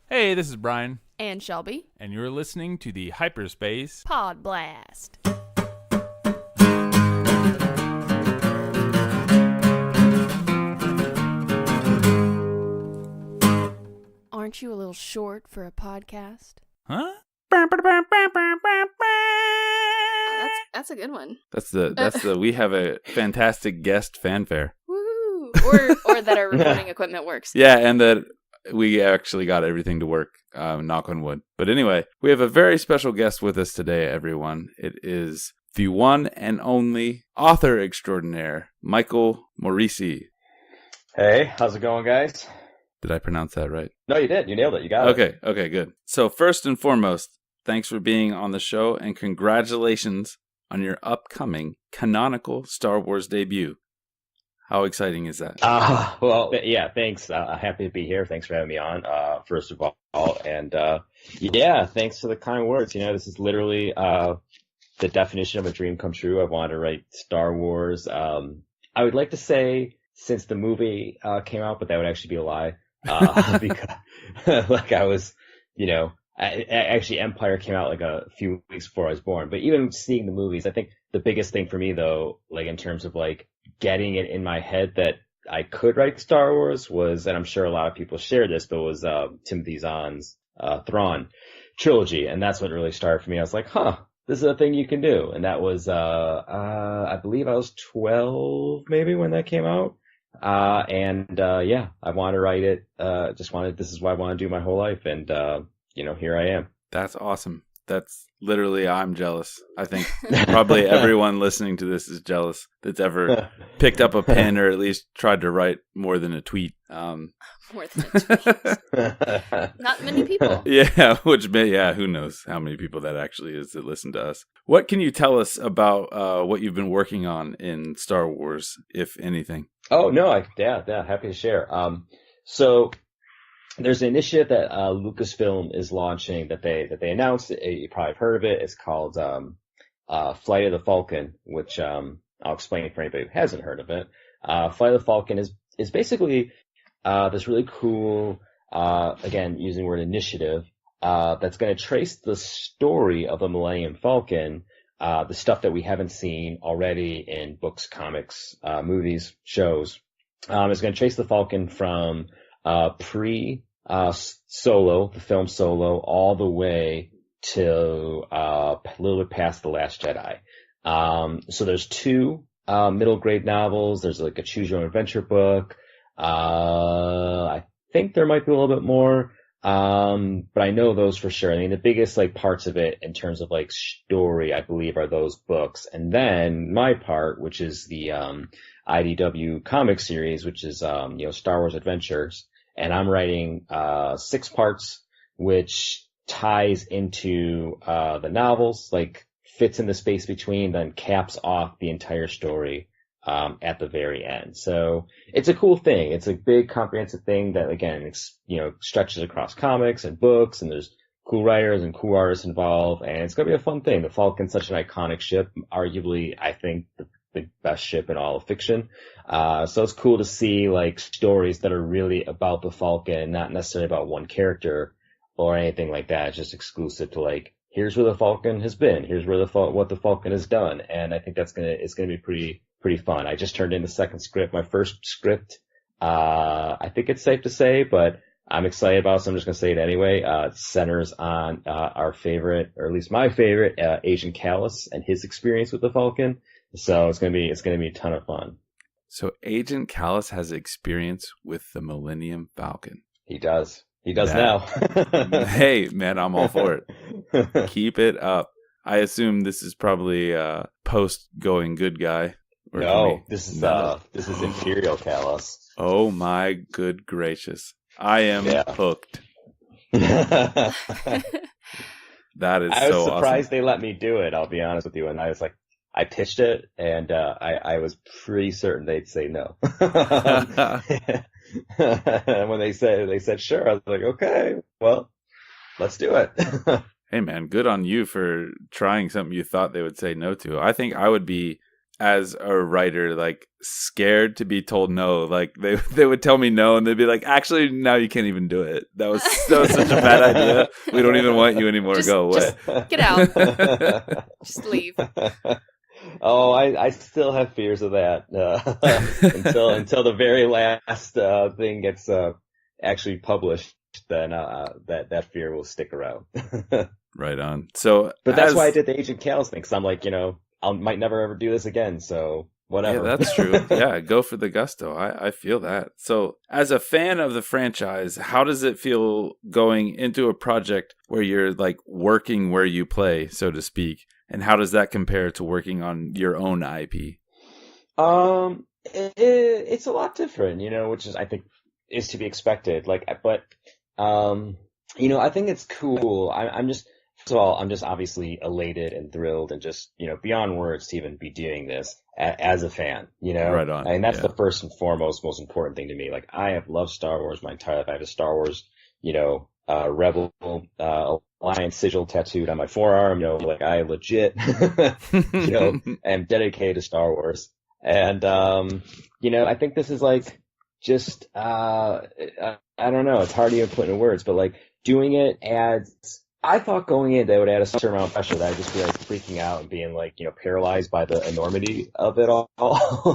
Hey, this is Brian, And Shelby. and you're listening to the Hyperspace. PodBlast. Aren't you a little short for a podcast? Huh? That's a good one. That's the we have a fantastic guest fanfare. Woo! Or that our recording equipment works. Yeah, and that we actually got everything to work, knock on wood. But anyway, we have a very special guest with us today, everyone. It is the one and only author extraordinaire, Michael Moreci. Hey, how's it going, guys? Did I pronounce that right? No, you did. You nailed it. You got it. Okay, good. So first and foremost, thanks for being on the show, and congratulations on your upcoming canonical Star Wars debut. How exciting is that? Well, yeah, thanks. Happy to be here. Thanks for having me on, first of all. And, yeah, thanks for the kind words. You know, this is literally, the definition of a dream come true. I wanted to write Star Wars. I would like to say since the movie, came out, but that would actually be a lie. Because, like I was, you know, actually Empire came out like a few weeks before I was born. But even seeing the movies, I think the biggest thing for me though, like in terms of like getting it in my head that I could write Star Wars was, and I'm sure a lot of people share this, but was Timothy Zahn's Thrawn trilogy, and that's what really started for me. I was like, this is a thing you can do, and that was I believe I was 12 maybe when that came out. Yeah, I want to write it. This is what I want to do my whole life. And, here I am. That's awesome. That's literally, I'm jealous. I think probably everyone listening to this is jealous that's ever picked up a pen or at least tried to write more than a tweet. More than a tweet. Not many people. Yeah, who knows how many people that actually is that listen to us. What can you tell us about what you've been working on in Star Wars, if anything? Oh, no, happy to share. So there's an initiative that Lucasfilm is launching that they announced. You probably have heard of it. It's called Flight of the Falcon, which I'll explain for anybody who hasn't heard of it. Flight of the Falcon is basically this really cool, again, using the word initiative, that's going to trace the story of the Millennium Falcon, the stuff that we haven't seen already in books, comics, movies, shows. It's going to trace the Falcon from Solo, the film Solo, all the way to a little bit past The Last Jedi. So there's two middle grade novels. There's like a choose your own adventure book. I think there might be a little bit more. But I know those for sure. I mean, the biggest like parts of it in terms of like story, I believe, are those books. And then my part, which is the IDW comic series, which is Star Wars Adventures, and I'm writing 6 parts, which ties into the novels, like fits in the space between, then caps off the entire story at the very end. So it's a cool thing. It's a big comprehensive thing that, again, stretches across comics and books, and there's cool writers and cool artists involved, and it's going to be a fun thing. The Falcon's such an iconic ship, arguably, I think, the best ship in all of fiction. So it's cool to see like stories that are really about the Falcon, not necessarily about one character or anything like that. It's just exclusive to like, here's where the Falcon has been. Here's where what the Falcon has done. And I think it's going to be pretty fun. I just turned in the second script, my first script. I think it's safe to say, but I'm excited about it, so I'm just going to say it anyway. It centers on, our favorite, or at least my favorite, Agent Callus and his experience with the Falcon. So it's going to be a ton of fun. So Agent Callus has experience with the Millennium Falcon. He does now. Hey, man, I'm all for it. Keep it up. I assume this is probably post going good guy. No, this is Imperial Callus. Oh my good gracious. I am hooked. That is so awesome. I was surprised they let me do it, I'll be honest with you. And I was like, I pitched it, and I was pretty certain they'd say no. And when they said sure, I was like, okay, well, let's do it. Hey man, good on you for trying something you thought they would say no to. I think I would be as a writer, like scared to be told no. Like they would tell me no, and they'd be like, "Actually, now you can't even do it. That was such a bad idea. We don't even want you anymore. Go away. Just get out. Just leave." Oh, I still have fears of that until the very last thing gets actually published. Then that fear will stick around. Right on. So, but that's why I did the Agent Cals thing. Because I'm like, I might never ever do this again. So whatever. Yeah, that's true. Yeah, go for the gusto. I feel that. So, as a fan of the franchise, how does it feel going into a project where you're like working where you play, so to speak? And how does that compare to working on your own IP? It's a lot different, which is, I think, is to be expected. I think it's cool. First of all, I'm just obviously elated and thrilled and just, beyond words to even be doing this as a fan, Right on. And that's the first and foremost, most important thing to me. Like, I have loved Star Wars my entire life. I have a Star Wars, Rebel, Alliance sigil tattooed on my forearm, I legit, am dedicated to Star Wars. And, I think this is like, just, I don't know, it's hard to even put into words, but like doing it adds, I thought going in they would add a certain amount of pressure that I'd just be like freaking out and being like, paralyzed by the enormity of it all,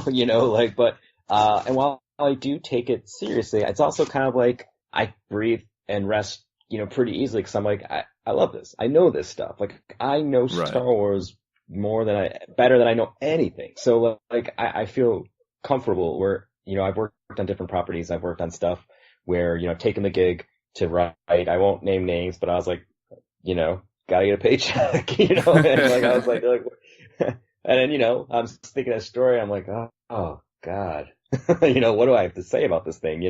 and while I do take it seriously, it's also kind of like I breathe and rest, pretty easily because I'm like, I love this. I know this stuff. Like, I know Star Wars better than I know anything. So like, I feel comfortable where, I've worked on different properties. I've worked on stuff where, I've taken the gig to write. I won't name names, but I was like, gotta get a paycheck, and like, I was like, and then, I'm thinking of a story. I'm like, oh God, what do I have to say about this thing,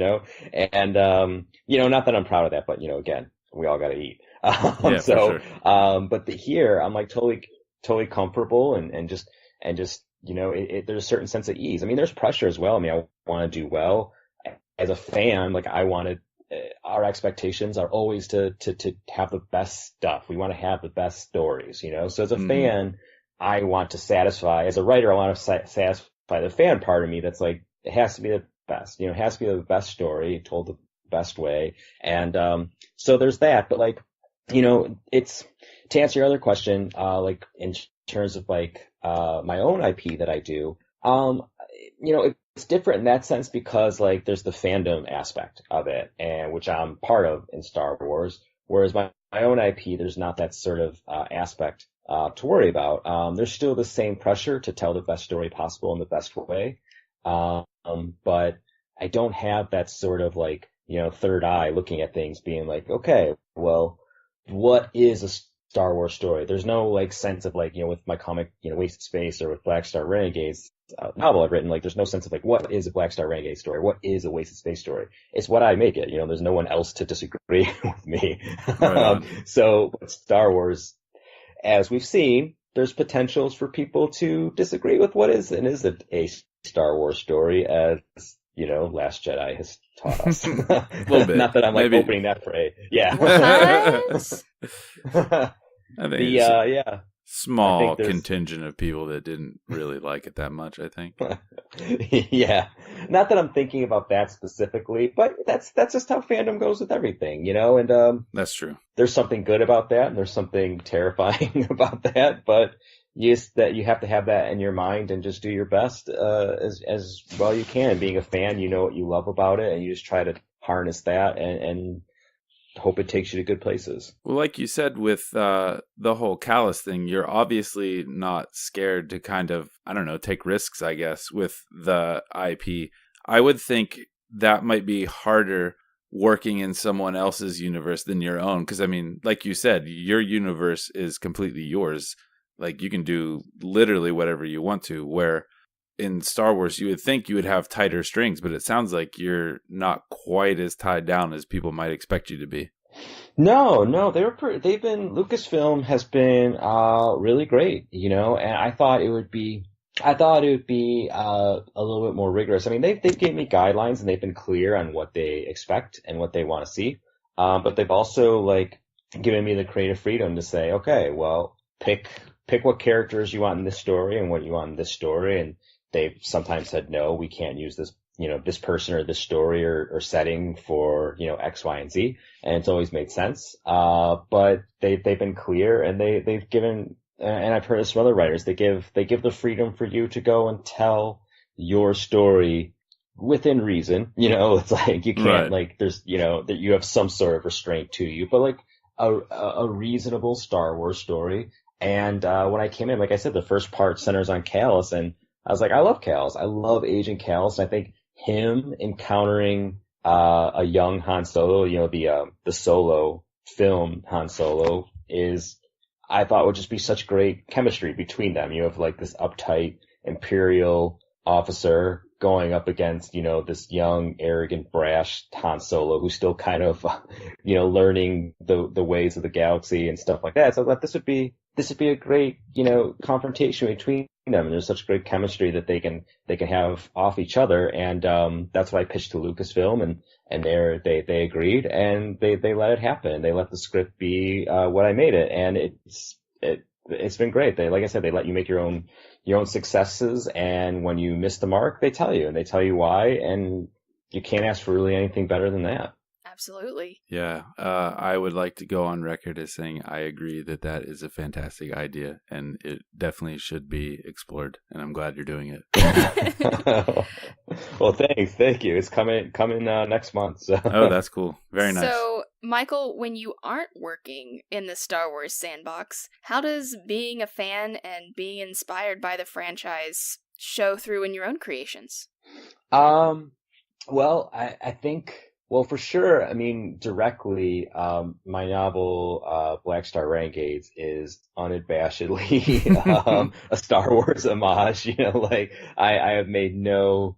And, not that I'm proud of that, but, again, we all gotta eat. Yeah, for sure. But here I'm like totally comfortable and just, there's a certain sense of ease. I mean, there's pressure as well. I mean, I want to do well as a fan. Like, our expectations are always to have the best stuff. We want to have the best stories, So as a fan, I want to satisfy. As a writer, I want to satisfy the fan part of me. That's like, it has to be the best. It has to be the best story told the best way. And so there's that. But like, it's to answer your other question. Like in terms of like my own IP that I do, it's different in that sense because like there's the fandom aspect of it, and which I'm part of in Star Wars. Whereas my own IP, there's not that sort of aspect to worry about. There's still the same pressure to tell the best story possible in the best way, but I don't have that sort of like third eye looking at things, being like, okay, well, what is a Star Wars story? There's no like sense of like, with my comic, Wasted Space, or with Black Star Renegades novel I've written, like there's no sense of like, what is a Black Star Renegade story? What is a Wasted Space story? It's what I make it. There's no one else to disagree with me. Right. So Star Wars, as we've seen, there's potentials for people to disagree with what is and isn't a Star Wars story, as Last Jedi has taught us. A little bit. Not that I'm like Maybe. opening that for yeah. I think small I think contingent of people that didn't really like it that much, I think. Yeah. Not that I'm thinking about that specifically, but that's just how fandom goes with everything, and That's true. there's something good about that and there's something terrifying about that, but you have to have that in your mind and just do your best as well you can. Being a fan, you know what you love about it, and you just try to harness that and hope it takes you to good places. Well, like you said with the whole Callus thing, you're obviously not scared to kind of, I don't know, take risks, I guess, with the IP. I would think that might be harder working in someone else's universe than your own. Because, I mean, like you said, your universe is completely yours. Like, you can do literally whatever you want to, where in Star Wars, you would think you would have tighter strings, but it sounds like you're not quite as tied down as people might expect you to be. No, Lucasfilm has been really great, and I thought it would be a little bit more rigorous. I mean, they've given me guidelines and they've been clear on what they expect and what they want to see, but they've also like given me the creative freedom to say, okay, well, pick pick what characters you want in this story and what you want in this story. And they've sometimes said, no, we can't use this, this person or this story or setting for, X, Y, and Z. And it's always made sense. But they've been clear, and they've given, and I've heard this from other writers, they give the freedom for you to go and tell your story within reason. It's like, you can't, like, there's, that you have some sort of restraint to you, but like a reasonable Star Wars story. And when I came in, like I said, the first part centers on Kallus, and I was like, I love Kallus. I love Agent Kallus. And I think him encountering a young Han Solo, the Solo film Han Solo, I thought would just be such great chemistry between them. You have like this uptight Imperial officer going up against, this young, arrogant, brash Han Solo who's still kind of, learning the ways of the galaxy and stuff like that. So I thought this would be a great, confrontation between them. And there's such great chemistry that they can have off each other. And, that's what I pitched to Lucasfilm, and they agreed, and they let it happen. They let the script be, what I made it. And it's been great. Like I said, they let you make your own successes, and when you miss the mark, they tell you why, and you can't ask for really anything better than that. Absolutely. Yeah, I would like to go on record as saying I agree that is a fantastic idea, and it definitely should be explored, and I'm glad you're doing it. Well, thank you. It's coming next month. So. Oh, that's cool. Very nice. So, Michael, when you aren't working in the Star Wars sandbox, how does being a fan and being inspired by the franchise show through in your own creations? Well, I think, well, for sure, I mean, directly, my novel, Black Star Renegades, is unabashedly, a Star Wars homage. Like, I have made no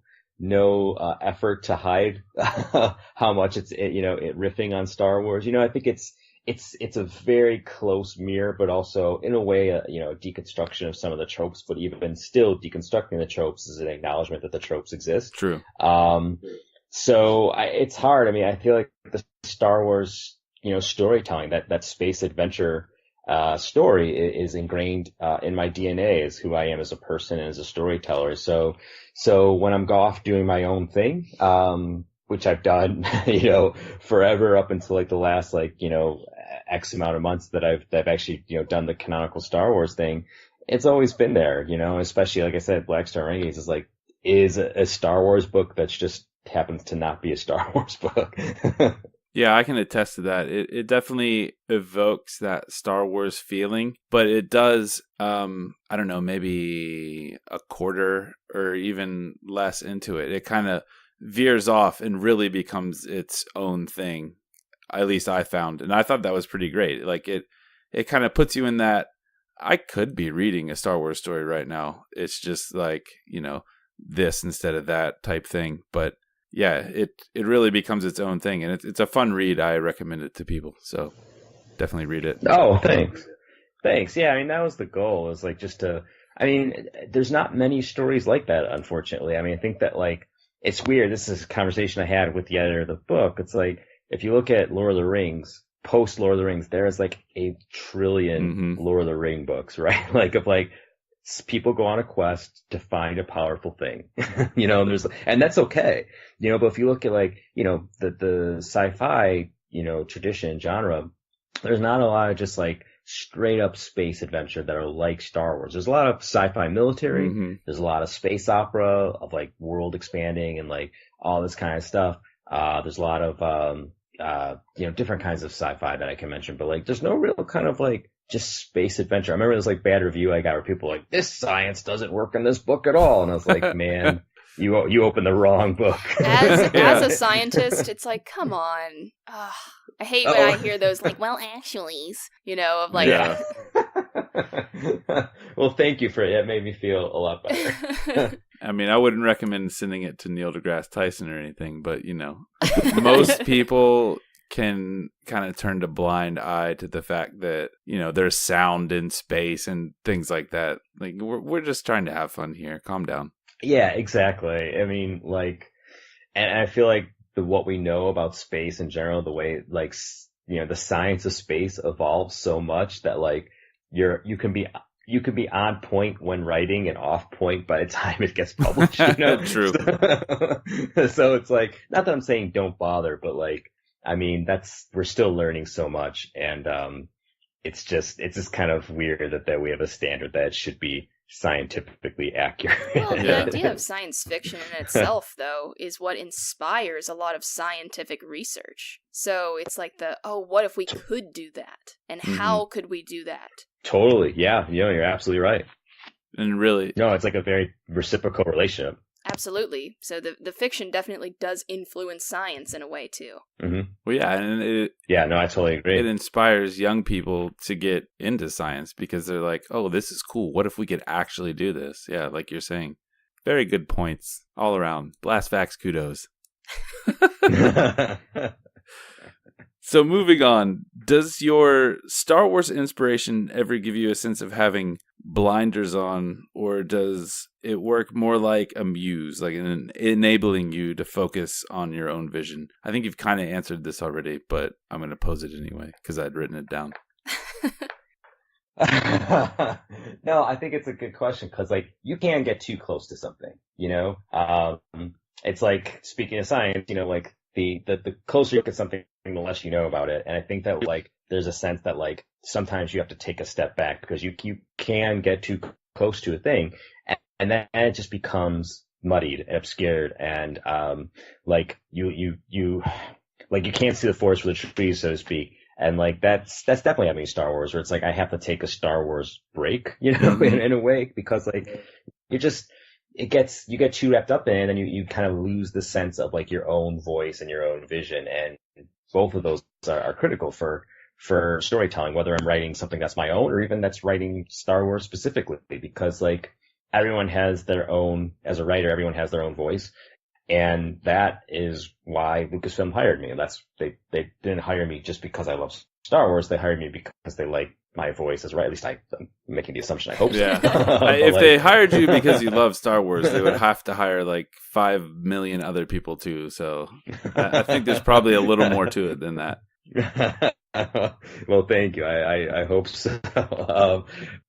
effort to hide how much it's it riffing on Star Wars. I think it's a very close mirror, but also in a way a deconstruction of some of the tropes. But even still, deconstructing the tropes is an acknowledgement that the tropes exist. True. So it's hard. I mean, I feel like the Star Wars storytelling, that space adventure story is ingrained in my DNA, as who I am as a person and as a storyteller. So when I'm off doing my own thing, which I've done, forever up until like the last X amount of months that I've actually done the canonical Star Wars thing, it's always been there. Especially like I said, Black Star Renegades is a Star Wars book that's just happens to not be a Star Wars book. Yeah, I can attest to that. It definitely evokes that Star Wars feeling, but it does, I don't know, maybe a quarter or even less into it. It kind of veers off and really becomes its own thing. At least I found. And I thought that was pretty great. Like it kind of puts you in that, I could be reading a Star Wars story right now. It's just like, this instead of that type thing. But yeah, it really becomes its own thing, and it's a fun read. I recommend it to people, so definitely read it. Oh, thanks. Yeah, I mean, that was the goal, is like just to. I mean, there's not many stories like that, unfortunately. I mean, I think that it's weird. This is a conversation I had with the editor of the book. It's like, if you look at Lord of the Rings, post Lord of the Rings, there's like a trillion Lord of the Ring books, right? People go on a quest to find a powerful thing, and that's okay, but if you look at the sci-fi, tradition, genre, there's not a lot of just straight up space adventure that are like Star Wars. There's a lot of sci-fi military. There's a lot of space opera of world expanding and all this kind of stuff. There's a lot of, different kinds of sci-fi that I can mention, but there's no real kind of just space adventure. I remember this bad review I got where people were like, this science doesn't work in this book at all. And I was like, man, you opened the wrong book. As a scientist, it's like, come on. I hate when I hear those well, actuallys, Yeah. Well, thank you for it. It made me feel a lot better. I mean, I wouldn't recommend sending it to Neil deGrasse Tyson or anything, but most people can kind of turn a blind eye to the fact that, there's sound in space and things like that. We're just trying to have fun here. Calm down. Yeah, exactly. I mean, and I feel like what we know about space in general, the way, the science of space evolves so much that, you can be you could be on point when writing and off point by the time it gets published, True. So it's like, not that I'm saying don't bother, but like, I mean, we're still learning so much, and it's just kind of weird that we have a standard that should be scientifically accurate. Well, the idea of science fiction in itself, though, is what inspires a lot of scientific research. So it's like what if we could do that? And how could we do that? Totally. Yeah. You're absolutely right. And really, no, it's like a very reciprocal relationship. Absolutely. So the fiction definitely does influence science in a way, too. Mm-hmm. Well, yeah, and I totally agree. It inspires young people to get into science because they're like, oh, this is cool. What if we could actually do this? Yeah, like you're saying. Very good points all around. Blast Facts, kudos. So moving on, does your Star Wars inspiration ever give you a sense of having blinders on, or does it work more like a muse, like enabling you to focus on your own vision? I think you've kind of answered this already, but I'm going to pose it anyway because I'd written it down. No, I think it's a good question because like you can get too close to something, it's like, speaking of science, like the closer you look at something, the less you know about it. And I think that like there's a sense that like sometimes you have to take a step back because you can get too close to a thing, and then it just becomes muddied and obscured, and like you can't see the forest for the trees, so to speak. And like that's definitely happening in Star Wars, where it's like I have to take a Star Wars break, in a way, because like you get too wrapped up in it, and you kind of lose the sense of like your own voice and your own vision, and both of those are critical for storytelling, whether I'm writing something that's my own or even that's writing Star Wars specifically, because like everyone has their own, as a writer, everyone has their own voice. And that is why Lucasfilm hired me. And they didn't hire me just because I love Star Wars. They hired me because they like my voice as right. At least I'm making the assumption. I hope so. Yeah. If they hired you because you love Star Wars, they would have to hire like 5 million other people too. So I think there's probably a little more to it than that. Well, thank you. I hope so.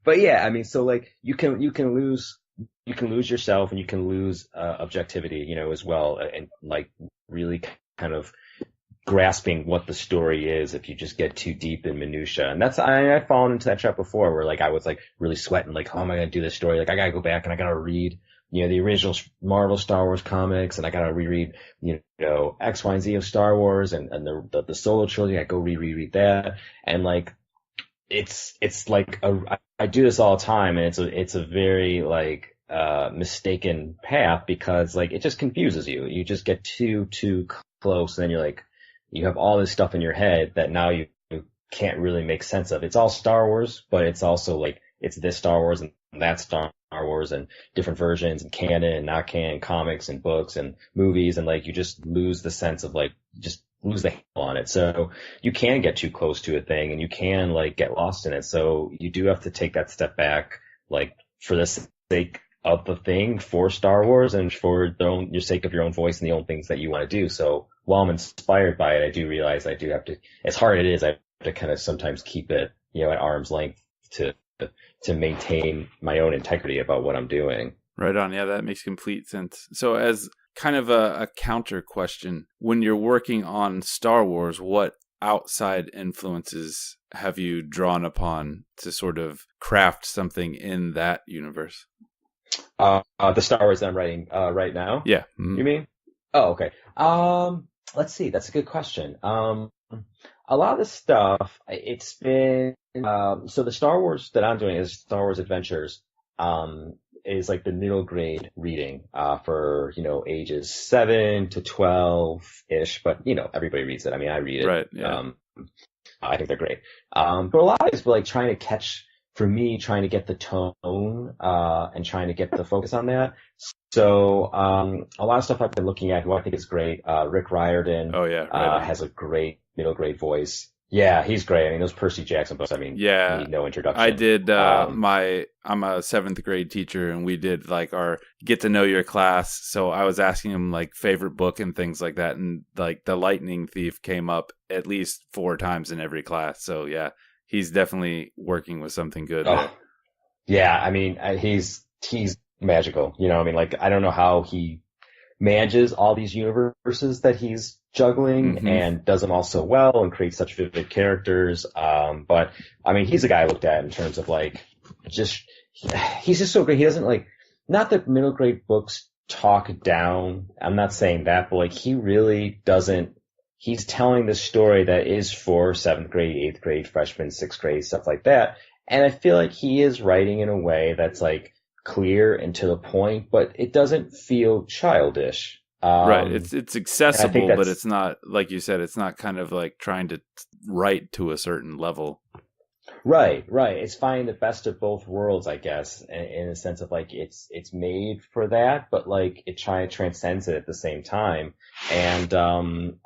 But yeah, I mean, so like you can lose yourself, and you can lose objectivity, as well, and like really kind of grasping what the story is if you just get too deep in minutia. And that's I've fallen into that trap before, where like I was like really sweating, like, how am I gonna do this story? Like I gotta go back and I gotta read the original Marvel Star Wars comics, and I gotta reread X, Y, and Z of Star Wars, and the solo trilogy. I go reread that, and like it's like I do this all the time, and it's a very like mistaken path, because like it just confuses you. You just get too close, and then you're like, you have all this stuff in your head that now you can't really make sense of. It's all Star Wars, but it's also like it's this Star Wars and that Star Wars and different versions and canon and not canon, comics and books and movies, and like you just lose the sense of like just lose the handle on it. So you can get too close to a thing, and you can like get lost in it. So you do have to take that step back, like for the sake of the thing, for Star Wars, and for your sake of your own voice and the own things that you want to do. So while I'm inspired by it, I do realize I do have to, as hard as it is, I have to kind of sometimes keep it, at arm's length to maintain my own integrity about what I'm doing. Right on. Yeah, that makes complete sense. So as kind of a counter question, when you're working on Star Wars, what outside influences have you drawn upon to sort of craft something in that universe? The Star Wars that I'm writing right now? Yeah. Mm-hmm. You mean? Oh, okay. Let's see. That's a good question. A lot of the stuff, it's been, so the Star Wars that I'm doing is Star Wars Adventures, is like the middle grade reading, for, ages 7 to 12-ish, but, everybody reads it. I mean, I read it. Right. Yeah. I think they're great. But a lot is like trying to get the tone, and trying to get the focus on that. So, a lot of stuff I've been looking at, who I think is great, Rick Riordan. Oh yeah. Has a great middle grade voice. Yeah, he's great. I mean, those Percy Jackson books, yeah, need no introduction. I did, I'm a 7th grade teacher, and we did like our get to know your class. So I was asking him like favorite book and things like that. And like The Lightning Thief came up at least 4 times in every class. So yeah, he's definitely working with something good. Oh, Yeah, I mean, he's magical. You know, I mean, like I don't know how he manages all these universes that he's juggling Hmm. and does them all so well and creates such vivid characters. But I mean, he's a guy I looked at in terms of like just he's just so great. He doesn't like not that middle grade books talk down. I'm not saying that, but like he really doesn't. He's telling the story that is for seventh grade, eighth grade, freshman, sixth grade, stuff like that. And I feel like he is writing in a way that's like clear and to the point, but it doesn't feel childish. Right. It's And I think accessible, but that's it's not, like you said, it's not kind of like trying to write to a certain level. right, right. It's finding the best of both worlds, I guess, in a sense of like it's made for that, but like it transcends it at the same time. And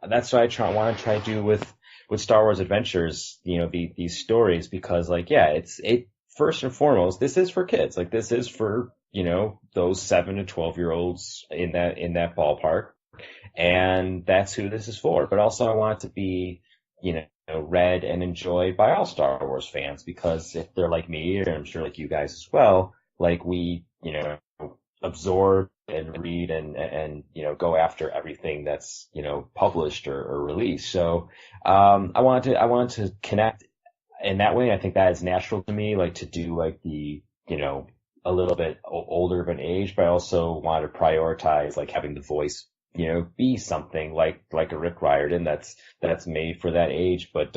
that's what I want to try to do with Star Wars Adventures, you know, these stories, because like yeah, it first and foremost, this is for kids. Like this is for, you know, those 7 to 12-year-olds in that ballpark. And that's who this is for. But also I want it to be, you know, read and enjoyed by all Star Wars fans, because if they're like me, and I'm sure like you guys as well, like we, you know, absorb and read and you know, go after everything that's, you know, published or released. So I wanted to connect in that way. I think that is natural to me, like to do like the, you know, a little bit older of an age, but I also want to prioritize like having the voice, you know, be something like a Rick Riordan that's made for that age, but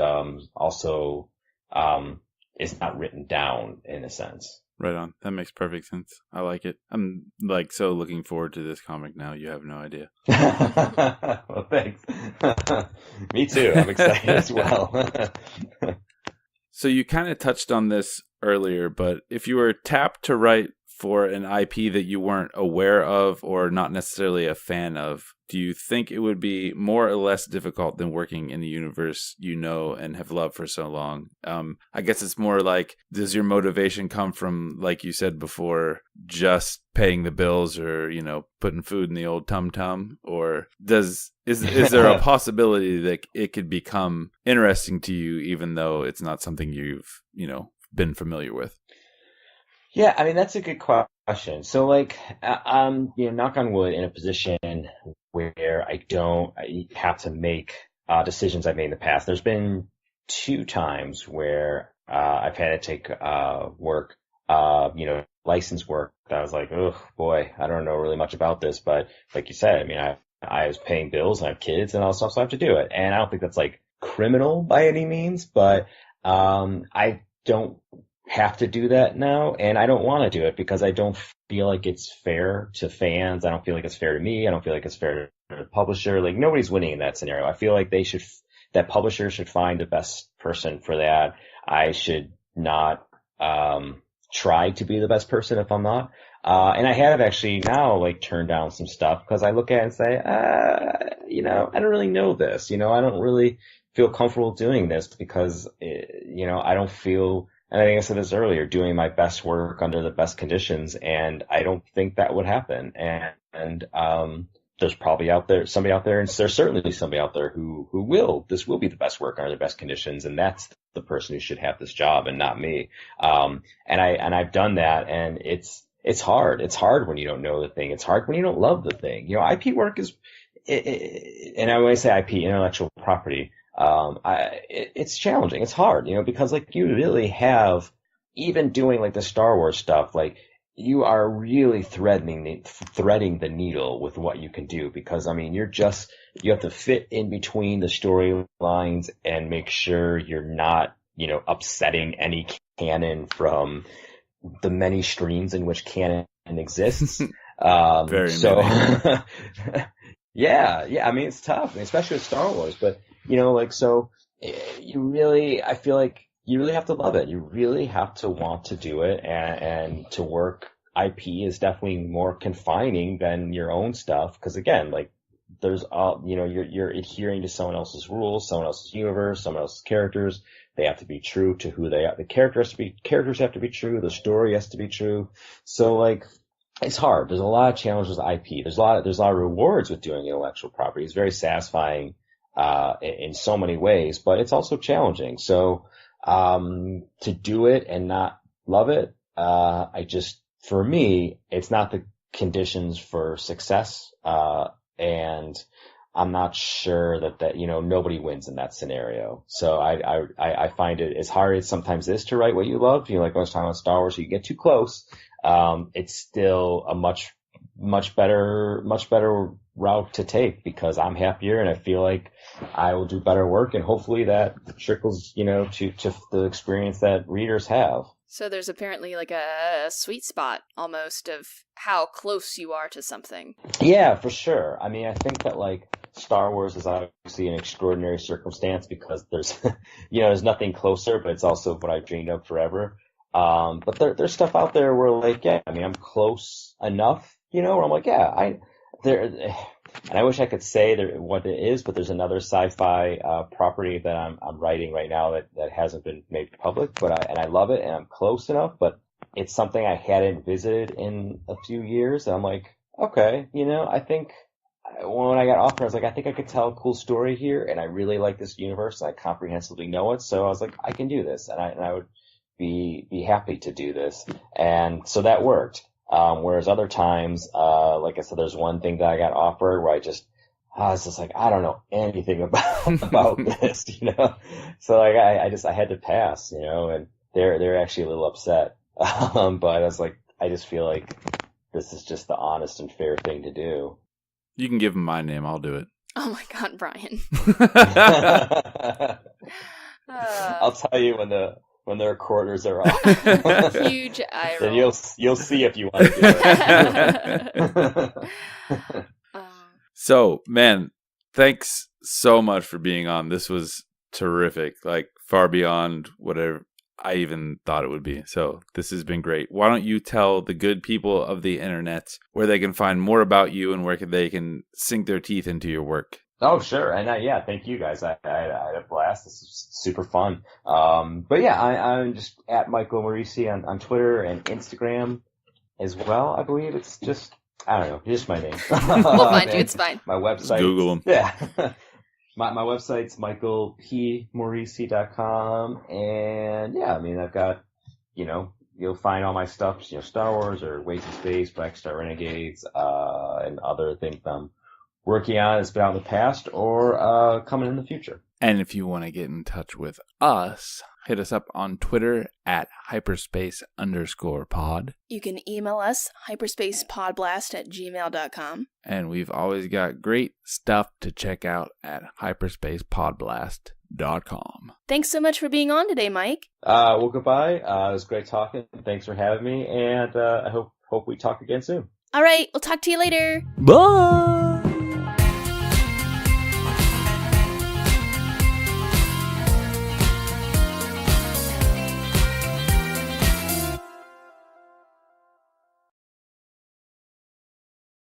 also is not written down in a sense. Right on. That makes perfect sense. I like it. I'm like so looking forward to this comic now. You have no idea. Well, thanks. Me too. I'm excited as well. So you kind of touched on this earlier, but if you were tapped to write for an IP that you weren't aware of or not necessarily a fan of, do you think it would be more or less difficult than working in a universe you know and have loved for so long? I guess it's more like, does your motivation come from, like you said before, just paying the bills or, you know, putting food in the old tum-tum? Or is there a possibility that it could become interesting to you even though it's not something you've, you know, been familiar with? Yeah, I mean, that's a good question. So like, you know, knock on wood, in a position where I have to make decisions I've made in the past. There's been 2 times where I've had to take work, you know, license work that I was like, oh boy, I don't know really much about this, but like you said, I mean, I was paying bills and I have kids and all stuff, so I have to do it. And I don't think that's like criminal by any means, but I don't have to do that now, and I don't want to do it because I don't feel like it's fair to fans. I don't feel like it's fair to me. I don't feel like it's fair to the publisher. Like nobody's winning in that scenario. I feel like that publisher should find the best person for that. I should not try to be the best person if I'm not. And I have actually now like turned down some stuff because I look at it and say, you know, I don't really know this. You know, I don't really feel comfortable doing this because, you know, I don't feel. And I think I said this earlier, doing my best work under the best conditions, and I don't think that would happen. And there's probably somebody out there, and there's certainly somebody out there who this will be the best work under the best conditions, and that's the person who should have this job and not me. And I've done that, and it's hard. It's hard when you don't know the thing. It's hard when you don't love the thing. You know, IP work is, and I always say IP, intellectual property. It's challenging. It's hard, you know, because like you really have, even doing like the Star Wars stuff, like you are really threading the needle with what you can do, because I mean, you have to fit in between the storylines and make sure you're not, you know, upsetting any canon from the many streams in which canon exists. Very many. Yeah. I mean, it's tough, especially with Star Wars, but you know, like, so I feel like you really have to love it. You really have to want to do it, and to work IP is definitely more confining than your own stuff. Cause again, like there's you know, you're adhering to someone else's rules, someone else's universe, someone else's characters. They have to be true to who they are. The characters have to be true. The story has to be true. So like, it's hard. There's a lot of challenges with IP. There's a lot of rewards with doing intellectual property. It's very satisfying in so many ways, but it's also challenging. So to do it and not love it, for me, it's not the conditions for success, and I'm not sure that nobody wins in that scenario. So I find it as hard as sometimes is to write what you love. Like I was talking about Star Wars, you get too close. It's still a much better route to take because I'm happier and I feel like I will do better work, and hopefully that trickles, to the experience that readers have. So there's apparently like a sweet spot almost of how close you are to something. Yeah, for sure. I mean, I think that like Star Wars is obviously an extraordinary circumstance because there's, there's nothing closer, but it's also what I've dreamed of forever. But there's stuff out there where like, yeah, I mean, I'm close enough, where I'm like, yeah, and I wish I could say what it is, but there's another sci-fi property that I'm writing right now that hasn't been made public, but I love it and I'm close enough, but it's something I hadn't visited in a few years. And I'm like, okay, I think when I got offered, I was like, I think I could tell a cool story here, and I really like this universe, and I comprehensively know it, so I was like, I can do this, and I would be happy to do this, and so that worked. Whereas other times, like I said, there's one thing that I got offered where I was just like, I don't know anything about this, So like, I had to pass, and they're actually a little upset. But I was like, I just feel like this is just the honest and fair thing to do. You can give him my name. I'll do it. Oh my God, Brian. I'll tell you when the recorders are off. Huge eye roll. Then you'll see if you want to do it. So, man, thanks so much for being on. This was terrific, like far beyond whatever I even thought it would be. So this has been great. Why don't you tell the good people of the internet where they can find more about you and where they can sink their teeth into your work? Oh, sure. And thank you guys. I had a blast. This was super fun. But yeah, I'm just at Michael Moreci on Twitter and Instagram as well. I believe it's just, I don't know, just my name. We'll find you. It's fine. My website. Just Google them. Yeah. My website's michaelpmoreci.com. And yeah, I mean, I've got, you'll find all my stuff, Star Wars or Ways in Space, Black Star Renegades, and other things I'm working on that's been out in the past or coming in the future. And if you want to get in touch with us, hit us up on Twitter at hyperspace_pod. You can email us, hyperspacepodblast@gmail.com. And we've always got great stuff to check out at hyperspacepodblast.com. Thanks so much for being on today, Mike. Well, goodbye. It was great talking. Thanks for having me. And I hope we talk again soon. All right, we'll talk to you later. Bye!